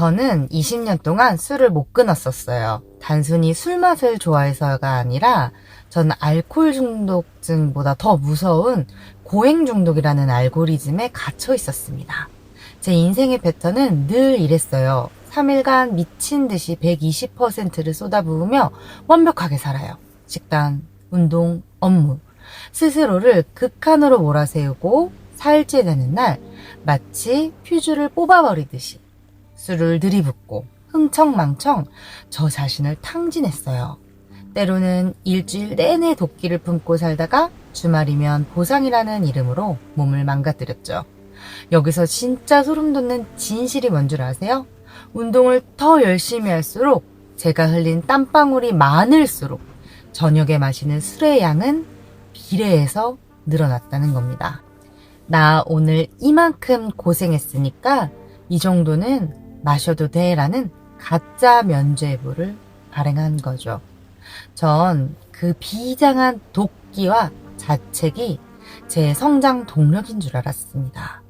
저는 20년 동안 술을 못 끊었었어요. 단순히 술 맛을 좋아해서가 아니라 저는 알코올 중독증보다 더 무서운 고행 중독이라는 알고리즘에 갇혀 있었습니다. 제 인생의 패턴은 늘 이랬어요. 3일간 미친 듯이 120%를 쏟아부으며 완벽하게 살아요. 식단, 운동, 업무. 스스로를 극한으로 몰아세우고 4일째 되는 날 마치 퓨즈를 뽑아버리듯이 술을 들이붓고 흥청망청 저 자신을 탕진했어요. 때로는 일주일 내내 도끼를 품고 살다가 주말이면 보상이라는 이름으로 몸을 망가뜨렸죠. 여기서 진짜 소름 돋는 진실이 뭔 줄 아세요? 운동을 더 열심히 할수록 제가 흘린 땀방울이 많을수록 저녁에 마시는 술의 양은 비례해서 늘어났다는 겁니다. 나 오늘 이만큼 고생했으니까 이 정도는 마셔도 돼 라는 가짜 면죄부를 발행한 거죠. 전 그 비장한 도끼와 자책이 제 성장 동력인 줄 알았습니다.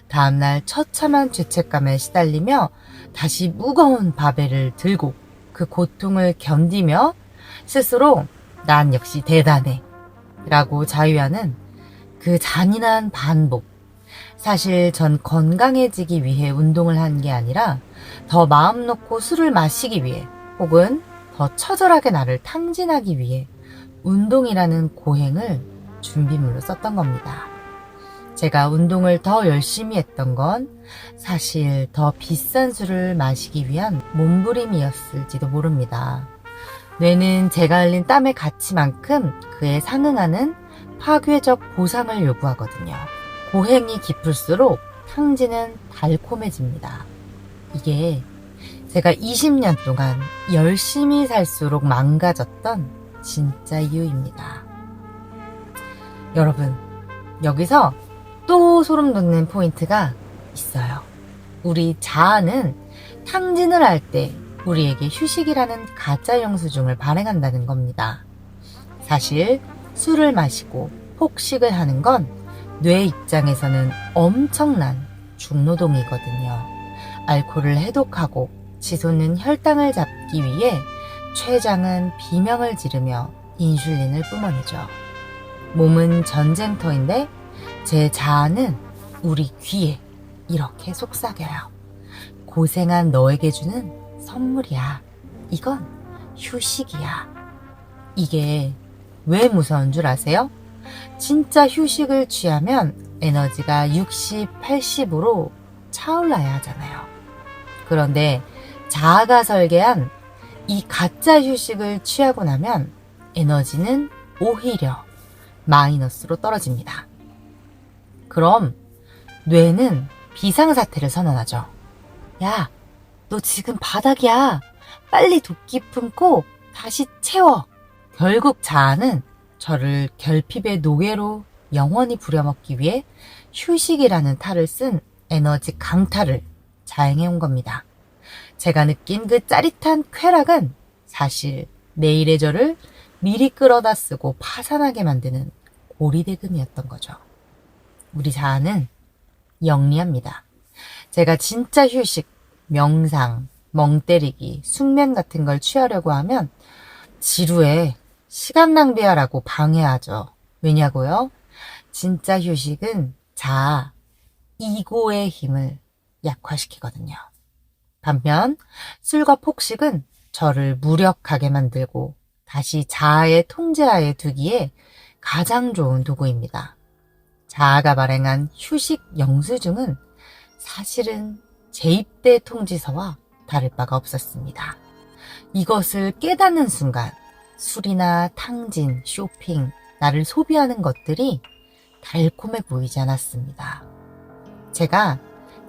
다음날 처참한 죄책감에 시달리며 다시 무거운 바벨을 들고 그 고통을 견디며 스스로 난 역시 대단해 라고 자유하는 그 잔인한 반복. 사실 전 건강해지기 위해 운동을 한 게 아니라 더 마음 놓고 술을 마시기 위해 혹은 더 처절하게 나를 탕진하기 위해 운동이라는 고행을 준비물로 썼던 겁니다. 제가 운동을 더 열심히 했던 건 사실 더 비싼 술을 마시기 위한 몸부림이었을지도 모릅니다. 뇌는 제가 흘린 땀의 가치만큼 그에 상응하는 파괴적 보상을 요구하거든요. 고행이 깊을수록 탕진은 달콤해집니다. 이게 제가 20년 동안 열심히 살수록 망가졌던 진짜 이유입니다. 여러분, 여기서 또 소름 돋는 포인트가 있어요. 우리 자아는 탕진을 할 때 우리에게 휴식이라는 가짜 영수증을 발행한다는 겁니다. 사실 술을 마시고 폭식을 하는 건 뇌 입장에서는 엄청난 중노동이거든요. 알코올을 해독하고 치솟는 혈당을 잡기 위해 췌장은 비명을 지르며 인슐린을 뿜어내죠. 몸은 전쟁터인데 제 자아는 우리 귀에 이렇게 속삭여요. 고생한 너에게 주는 선물이야. 이건 휴식이야. 이게 왜 무서운 줄 아세요? 진짜 휴식을 취하면 에너지가 60, 80으로 차올라야 하잖아요. 그런데 자아가 설계한 이 가짜 휴식을 취하고 나면 에너지는 오히려 마이너스로 떨어집니다. 그럼 뇌는 비상사태를 선언하죠. 야, 너 지금 바닥이야. 빨리 도끼 품고 다시 채워. 결국 자아는 저를 결핍의 노예로 영원히 부려먹기 위해 휴식이라는 탈을 쓴 에너지 강탈을 자행해온 겁니다. 제가 느낀 그 짜릿한 쾌락은 사실 내일의 저를 미리 끌어다 쓰고 파산하게 만드는 고리대금이었던 거죠. 우리 자아는 영리합니다. 제가 진짜 휴식, 명상, 멍 때리기, 숙면 같은 걸 취하려고 하면 지루해, 시간 낭비하라고 방해하죠. 왜냐고요? 진짜 휴식은 자아, 이고의 힘을 약화시키거든요. 반면 술과 폭식은 저를 무력하게 만들고 다시 자아의 통제하에 두기에 가장 좋은 도구입니다. 자아가 발행한 휴식 영수증은 사실은 제2대 통지서와 다를 바가 없었습니다. 이것을 깨닫는 순간 술이나 탕진, 쇼핑, 나를 소비하는 것들이 달콤해 보이지 않았습니다. 제가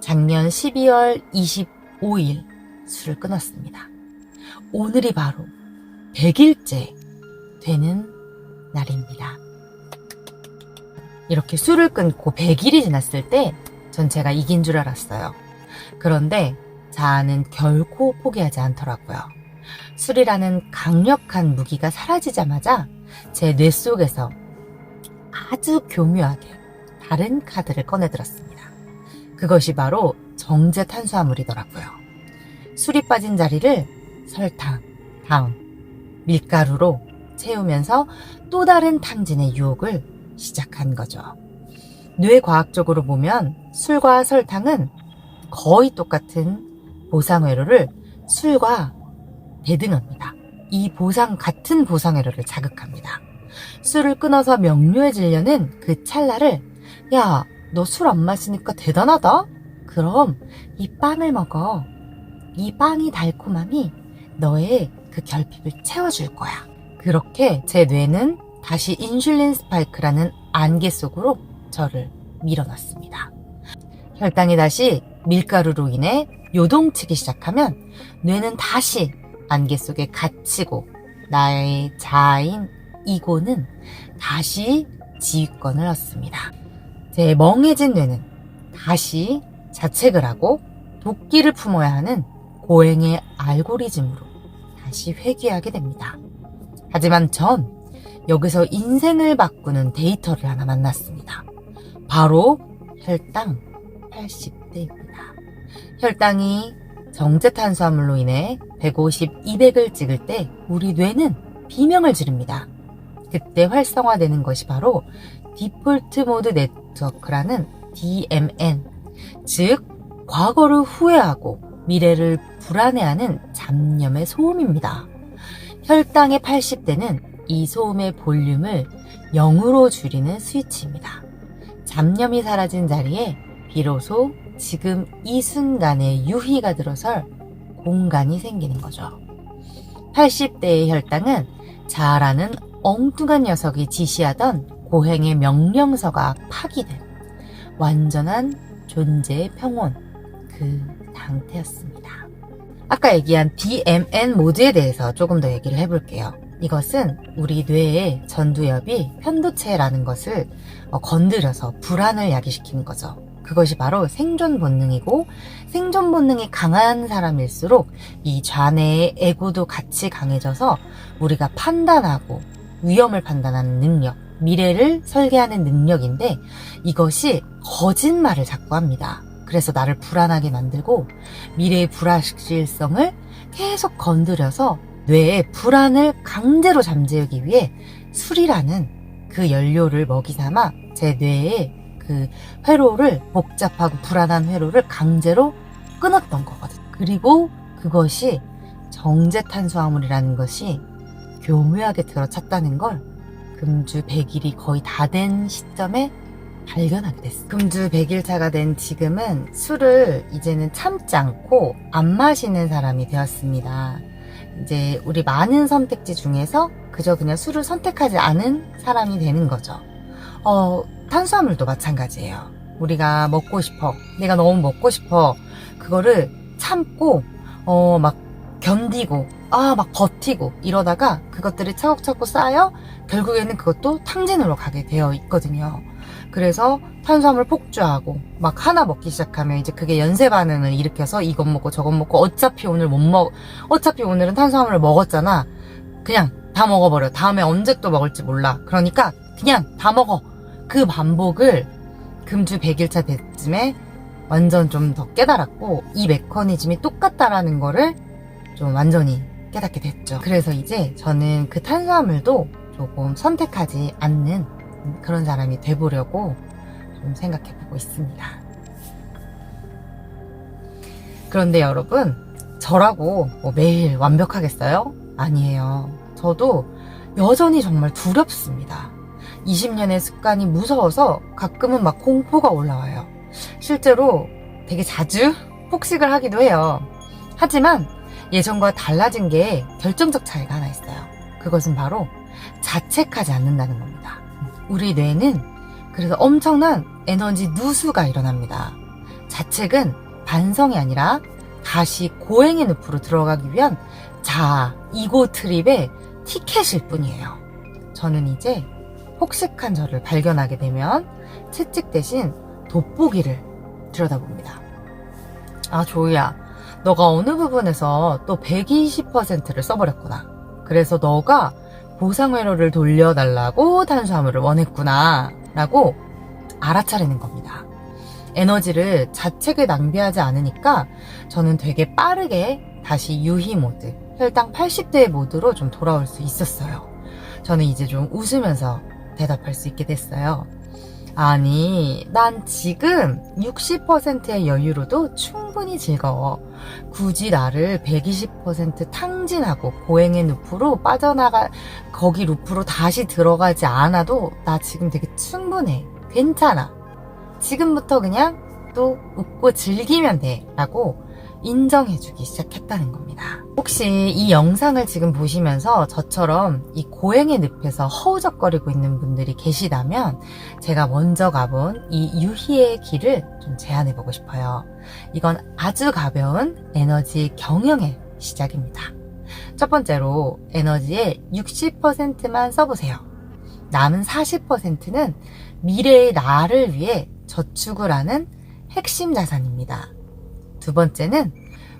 작년 12월 25일 술을 끊었습니다. 오늘이 바로 100일째 되는 날입니다. 이렇게 술을 끊고 100일이 지났을 때 전 제가 이긴 줄 알았어요. 그런데 자아는 결코 포기하지 않더라고요. 술이라는 강력한 무기가 사라지자마자 제 뇌 속에서 아주 교묘하게 다른 카드를 꺼내들었습니다. 그것이 바로 정제 탄수화물이더라고요. 술이 빠진 자리를 설탕, 다음 밀가루로 채우면서 또 다른 탕진의 유혹을 시작한 거죠. 뇌과학적으로 보면 술과 설탕은 거의 똑같은 보상회로를 술과 대등합니다. 이 같은 보상회로를 자극합니다. 술을 끊어서 명료해지려는 그 찰나를 야, 너 술 안 마시니까 대단하다? 그럼 이 빵을 먹어. 이 빵이 달콤함이 너의 그 결핍을 채워줄 거야. 그렇게 제 뇌는 다시 인슐린 스파이크라는 안개 속으로 저를 밀어넣습니다. 혈당이 다시 밀가루로 인해 요동치기 시작하면 뇌는 다시 안개 속에 갇히고 나의 자아인 이고는 다시 지휘권을 얻습니다. 제 멍해진 뇌는 다시 자책을 하고 도끼를 품어야 하는 고행의 알고리즘으로 다시 회귀하게 됩니다. 하지만 전 여기서 인생을 바꾸는 데이터를 하나 만났습니다. 바로 혈당 80대입니다. 혈당이 정제탄수화물로 인해 150, 200을 찍을 때 우리 뇌는 비명을 지릅니다. 그때 활성화되는 것이 바로 디폴트 모드 네트워크라는 DMN, 즉 과거를 후회하고 미래를 불안해하는 잡념의 소음입니다. 혈당의 80대는 이 소음의 볼륨을 0으로 줄이는 스위치입니다. 잡념이 사라진 자리에 비로소 지금 이 순간에 유희가 들어설 공간이 생기는 거죠. 80대의 혈당은 자아라는 엉뚱한 녀석이 지시하던 고행의 명령서가 파기된 완전한 존재의 평온, 그 상태였습니다. 아까 얘기한 DMN 모드에 대해서 조금 더 얘기를 해볼게요. 이것은 우리 뇌의 전두엽이 편도체라는 것을 건드려서 불안을 야기시키는 거죠. 그것이 바로 생존 본능이고, 생존 본능이 강한 사람일수록 이 좌뇌의 에고도 같이 강해져서 우리가 판단하고 위험을 판단하는 능력, 미래를 설계하는 능력인데 이것이 거짓말을 자꾸 합니다. 그래서 나를 불안하게 만들고 미래의 불확실성을 계속 건드려서 뇌의 불안을 강제로 잠재우기 위해 술이라는 그 연료를 먹이 삼아 제 뇌의 그 회로를, 복잡하고 불안한 회로를 강제로 끊었던 거거든요. 그리고 그것이 정제탄수화물이라는 것이 교묘하게 들어찼다는 걸 금주 100일이 거의 다 된 시점에 발견하게 됐어요. 금주 100일차가 된 지금은 술을 이제는 참지 않고 안 마시는 사람이 되었습니다. 이제 우리 많은 선택지 중에서 그저 그냥 술을 선택하지 않은 사람이 되는 거죠. 탄수화물도 마찬가지예요. 우리가 먹고 싶어. 내가 너무 먹고 싶어. 그거를 참고, 막 견디고, 막 버티고 이러다가 그것들이 차곡차곡 쌓여 결국에는 그것도 탕진으로 가게 되어 있거든요. 그래서 탄수화물 폭주하고 막 하나 먹기 시작하면 이제 그게 연쇄 반응을 일으켜서 이것 먹고 저것 먹고 어차피 오늘 못 어차피 오늘은 탄수화물을 먹었잖아. 그냥 다 먹어버려. 다음에 언제 또 먹을지 몰라. 그러니까 그냥 다 먹어. 그 반복을 금주 100일차 때쯤에 완전 좀 더 깨달았고 이 메커니즘이 똑같다라는 거를 좀 완전히 깨닫게 됐죠. 그래서 이제 저는 그 탄수화물도 조금 선택하지 않는 그런 사람이 돼보려고 좀 생각해보고 있습니다. 그런데 여러분, 저라고 매일 완벽하겠어요? 아니에요. 저도 여전히 정말 두렵습니다. 20년의 습관이 무서워서 가끔은 막 공포가 올라와요. 실제로 되게 자주 폭식을 하기도 해요. 하지만 예전과 달라진 게 결정적 차이가 하나 있어요. 그것은 바로 자책하지 않는다는 겁니다. 우리 뇌는 그래서 엄청난 에너지 누수가 일어납니다. 자책은 반성이 아니라 다시 고행의 늪으로 들어가기 위한 자아, 이고 트립의 티켓일 뿐이에요. 저는 이제 폭식한 저를 발견하게 되면 채찍 대신 돋보기를 들여다봅니다. 조희야, 너가 어느 부분에서 또 120%를 써버렸구나. 그래서 너가 보상회로를 돌려달라고 탄수화물을 원했구나 라고 알아차리는 겁니다. 에너지를 자책을 낭비하지 않으니까 저는 되게 빠르게 다시 유희 모드, 혈당 80대 모드로 좀 돌아올 수 있었어요. 저는 이제 좀 웃으면서 대답할 수 있게 됐어요. 아니, 난 지금 60%의 여유로도 충분히 즐거워. 굳이 나를 120% 탕진하고 고행의 루프로 거기 루프로 다시 들어가지 않아도 나 지금 되게 충분해. 괜찮아. 지금부터 그냥 또 웃고 즐기면 돼. 라고 인정해주기 시작했다는 겁니다. 혹시 이 영상을 지금 보시면서 저처럼 이 고행의 늪에서 허우적거리고 있는 분들이 계시다면 제가 먼저 가본 이 유희의 길을 좀 제안해보고 싶어요. 이건 아주 가벼운 에너지 경영의 시작입니다. 첫 번째로 에너지의 60%만 써보세요. 남은 40%는 미래의 나를 위해 저축을 하는 핵심 자산입니다. 두 번째는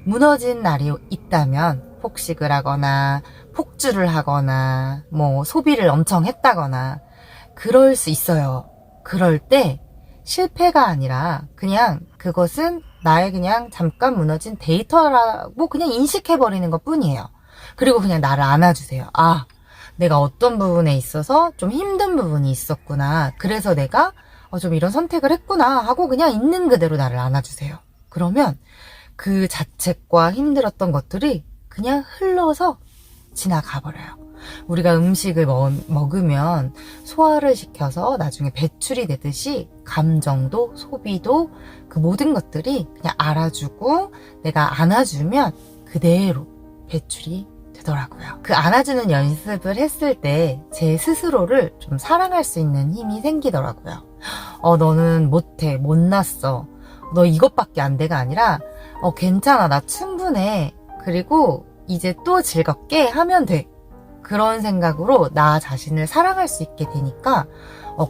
무너진 날이 있다면 폭식을 하거나 폭주를 하거나 소비를 엄청 했다거나 그럴 수 있어요. 그럴 때 실패가 아니라 그냥 그것은 나의 그냥 잠깐 무너진 데이터라고 그냥 인식해버리는 것 뿐이에요. 그리고 그냥 나를 안아주세요. 아, 내가 어떤 부분에 있어서 좀 힘든 부분이 있었구나. 그래서 내가 좀 이런 선택을 했구나 하고 그냥 있는 그대로 나를 안아주세요. 그러면 그 자책과 힘들었던 것들이 그냥 흘러서 지나가 버려요. 우리가 음식을 먹으면 소화를 시켜서 나중에 배출이 되듯이 감정도 소비도 그 모든 것들이 그냥 알아주고 내가 안아주면 그대로 배출이 되더라고요. 그 안아주는 연습을 했을 때 제 스스로를 좀 사랑할 수 있는 힘이 생기더라고요. 너는 못해, 못났어. 너 이것밖에 안 돼가 아니라 괜찮아, 나 충분해. 그리고 이제 또 즐겁게 하면 돼. 그런 생각으로 나 자신을 사랑할 수 있게 되니까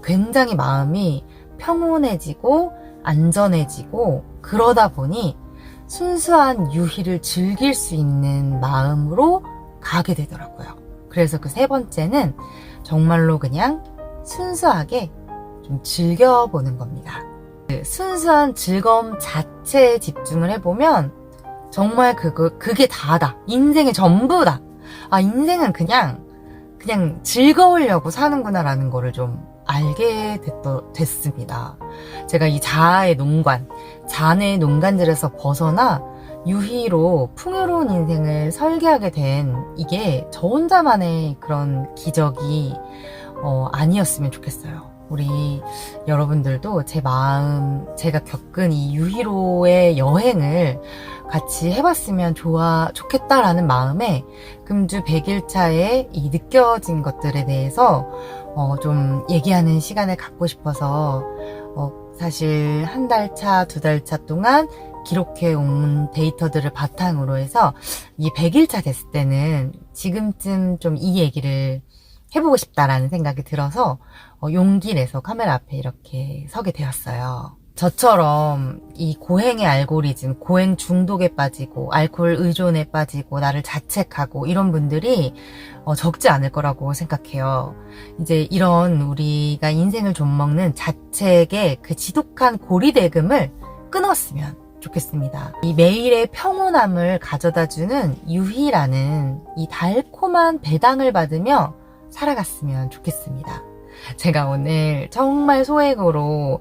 굉장히 마음이 평온해지고 안전해지고 그러다 보니 순수한 유희를 즐길 수 있는 마음으로 가게 되더라고요. 그래서 그 세 번째는 정말로 그냥 순수하게 좀 즐겨보는 겁니다. 그 순수한 즐거움 자체에 집중을 해보면 정말 그게 다다. 인생의 전부다. 아, 인생은 그냥 즐거우려고 사는구나라는 거를 좀 알게 됐습니다. 제가 이 자아의 농간, 잔해의 농간들에서 벗어나 유희로 풍요로운 인생을 설계하게 된 이게 저 혼자만의 그런 기적이 아니었으면 좋겠어요. 우리 여러분들도 제 마음, 제가 겪은 이 유희로의 여행을 같이 해봤으면 좋겠다라는 마음에 금주 100일차에 이 느껴진 것들에 대해서 좀 얘기하는 시간을 갖고 싶어서 사실 한 달 차, 두 달 차 동안 기록해 온 데이터들을 바탕으로 해서 이 100일차 됐을 때는 지금쯤 좀 이 얘기를 해보고 싶다라는 생각이 들어서 용기 내서 카메라 앞에 이렇게 서게 되었어요. 저처럼 이 고행의 알고리즘, 고행 중독에 빠지고 알코올 의존에 빠지고 나를 자책하고 이런 분들이 적지 않을 거라고 생각해요. 이제 이런 우리가 인생을 좀 먹는 자책의 그 지독한 고리대금을 끊었으면 좋겠습니다. 이 매일의 평온함을 가져다주는 유희라는 이 달콤한 배당을 받으며 살아갔으면 좋겠습니다. 제가 오늘 정말 소액으로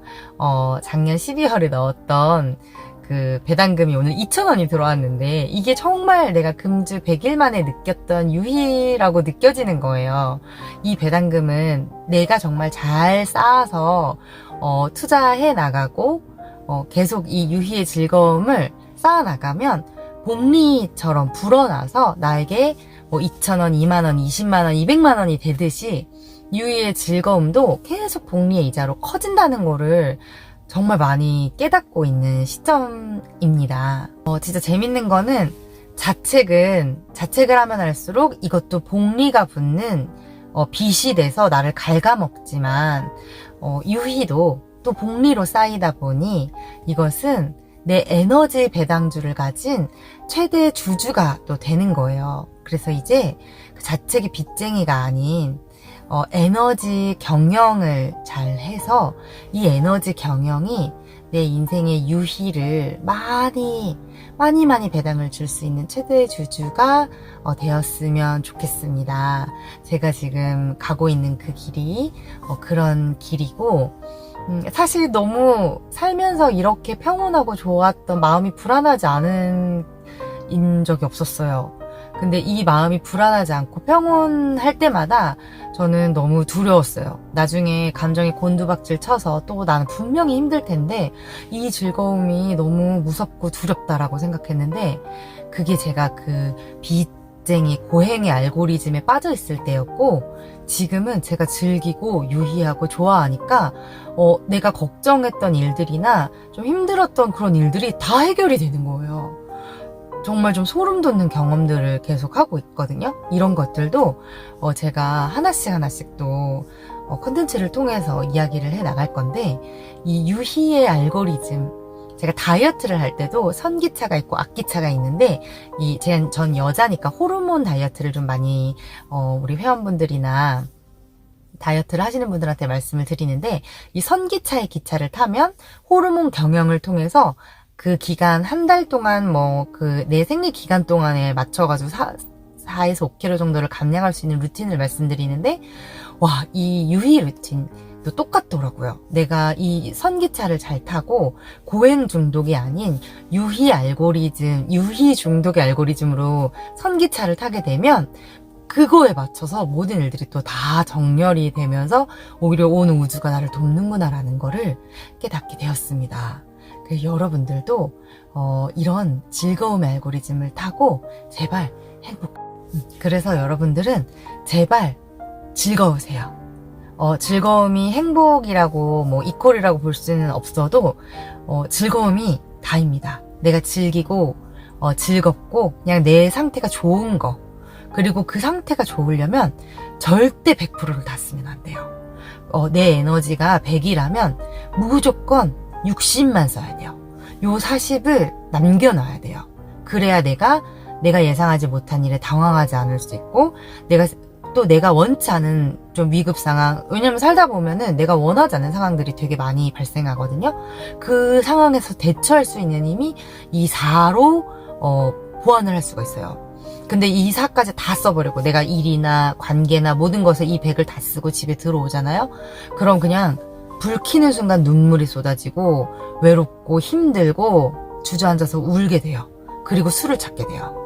작년 12월에 넣었던 그 배당금이 오늘 2,000원이 들어왔는데 이게 정말 내가 금주 100일 만에 느꼈던 유희라고 느껴지는 거예요. 이 배당금은 내가 정말 잘 쌓아서 투자해 나가고 계속 이 유희의 즐거움을 쌓아나가면 복리처럼 불어나서 나에게 2,000원, 2만원, 20만원, 200만원이 되듯이 유희의 즐거움도 계속 복리의 이자로 커진다는 거를 정말 많이 깨닫고 있는 시점입니다. 진짜 재밌는 거는 자책을 하면 할수록 이것도 복리가 붙는 빚이 돼서 나를 갉아먹지만 유희도 또 복리로 쌓이다 보니 이것은 내 에너지 배당주를 가진 최대 주주가 또 되는 거예요. 그래서 이제 그 자책이 빚쟁이가 아닌 에너지 경영을 잘 해서 이 에너지 경영이 내 인생의 유희를 많이 배당을 줄 수 있는 최대의 주주가 되었으면 좋겠습니다. 제가 지금 가고 있는 그 길이 그런 길이고, 사실 너무 살면서 이렇게 평온하고 좋았던, 마음이 불안하지 않은 적이 없었어요. 근데 이 마음이 불안하지 않고 평온할 때마다 저는 너무 두려웠어요. 나중에 감정이 곤두박질 쳐서 또 나는 분명히 힘들 텐데 이 즐거움이 너무 무섭고 두렵다라고 생각했는데, 그게 제가 그 빚쟁이 고행의 알고리즘에 빠져 있을 때였고, 지금은 제가 즐기고 유희하고 좋아하니까 내가 걱정했던 일들이나 좀 힘들었던 그런 일들이 다 해결이 되는 거예요. 정말 좀 소름 돋는 경험들을 계속 하고 있거든요. 이런 것들도 제가 하나씩 또 컨텐츠를 통해서 이야기를 해 나갈 건데, 이 유희의 알고리즘, 제가 다이어트를 할 때도 선기차가 있고 악기차가 있는데, 전 여자니까 호르몬 다이어트를 좀 많이 우리 회원분들이나 다이어트를 하시는 분들한테 말씀을 드리는데, 이 선기차의 기차를 타면 호르몬 경영을 통해서 그 기간, 한 달 동안 내 생리 기간 동안에 맞춰가지고 4에서 5kg 정도를 감량할 수 있는 루틴을 말씀드리는데, 와, 이 유희 루틴도 똑같더라고요. 내가 이 선기차를 잘 타고 고행 중독이 아닌 유희 중독의 알고리즘으로 선기차를 타게 되면 그거에 맞춰서 모든 일들이 또 다 정렬이 되면서 오히려 온 우주가 나를 돕는구나라는 거를 깨닫게 되었습니다. 여러분들도 이런 즐거움의 알고리즘을 타고 제발 그래서 여러분들은 제발 즐거우세요. 즐거움이 행복이라고 이퀄이라고 볼 수는 없어도 즐거움이 다입니다. 내가 즐기고 즐겁고 그냥 내 상태가 좋은 거, 그리고 그 상태가 좋으려면 절대 100%를 다 쓰면 안 돼요. 내 에너지가 100이라면 무조건 60만 써야 돼요. 요 40을 남겨놔야 돼요. 그래야 내가 예상하지 못한 일에 당황하지 않을 수 있고, 내가 원치 않은 좀 위급 상황, 왜냐면 살다 보면은 내가 원하지 않는 상황들이 되게 많이 발생하거든요. 그 상황에서 대처할 수 있는 힘이 이 4로 보완을 할 수가 있어요. 근데 이 4까지 다 써버리고 내가 일이나 관계나 모든 것에 이 100을 다 쓰고 집에 들어오잖아요. 그럼 그냥 불 켜는 순간 눈물이 쏟아지고 외롭고 힘들고 주저앉아서 울게 돼요. 그리고 술을 찾게 돼요.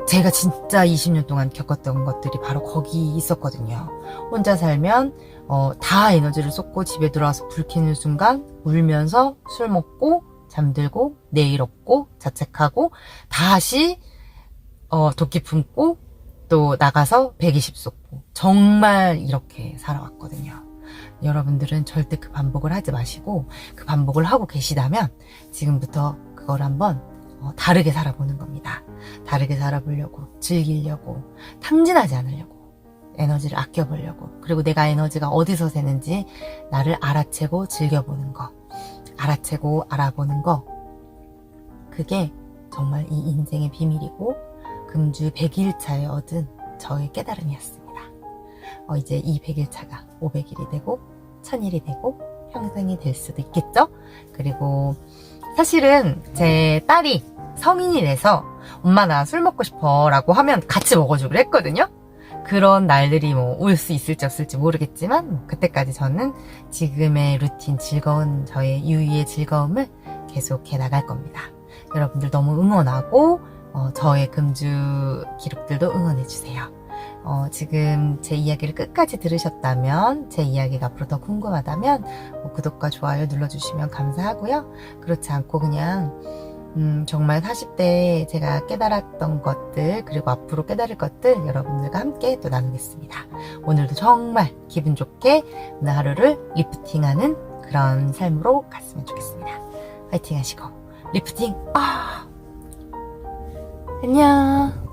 제가 진짜 20년 동안 겪었던 것들이 바로 거기 있었거든요. 혼자 살면 다 에너지를 쏟고 집에 들어와서 불 켜는 순간 울면서 술 먹고 잠들고 내일 없고 자책하고 다시 도끼 품고 또 나가서 120 쏟고, 정말 이렇게 살아왔거든요. 여러분들은 절대 그 반복을 하지 마시고, 그 반복을 하고 계시다면 지금부터 그걸 한번 다르게 살아보는 겁니다. 다르게 살아보려고, 즐기려고, 탐진하지 않으려고, 에너지를 아껴보려고, 그리고 내가 에너지가 어디서 새는지 나를 알아채고 즐겨보는 거, 알아채고 알아보는 거, 그게 정말 이 인생의 비밀이고 금주 100일차에 얻은 저의 깨달음이었습니다. 이제 이 100일차가 500일이 되고 1000일이 되고 평생이 될 수도 있겠죠? 그리고 사실은 제 딸이 성인이 돼서 엄마 나 술 먹고 싶어 라고 하면 같이 먹어주기로 했거든요. 그런 날들이 올 수 있을지 없을지 모르겠지만 그때까지 저는 지금의 루틴, 즐거운 저의 유희의 즐거움을 계속해 나갈 겁니다. 여러분들 너무 응원하고 저의 금주 기록들도 응원해주세요. 지금 제 이야기를 끝까지 들으셨다면, 제 이야기가 앞으로 더 궁금하다면 구독과 좋아요 눌러주시면 감사하고요. 그렇지 않고 그냥 정말 40대에 제가 깨달았던 것들, 그리고 앞으로 깨달을 것들 여러분들과 함께 또 나누겠습니다. 오늘도 정말 기분 좋게 오늘 하루를 리프팅하는 그런 삶으로 갔으면 좋겠습니다. 화이팅 하시고 리프팅 안녕.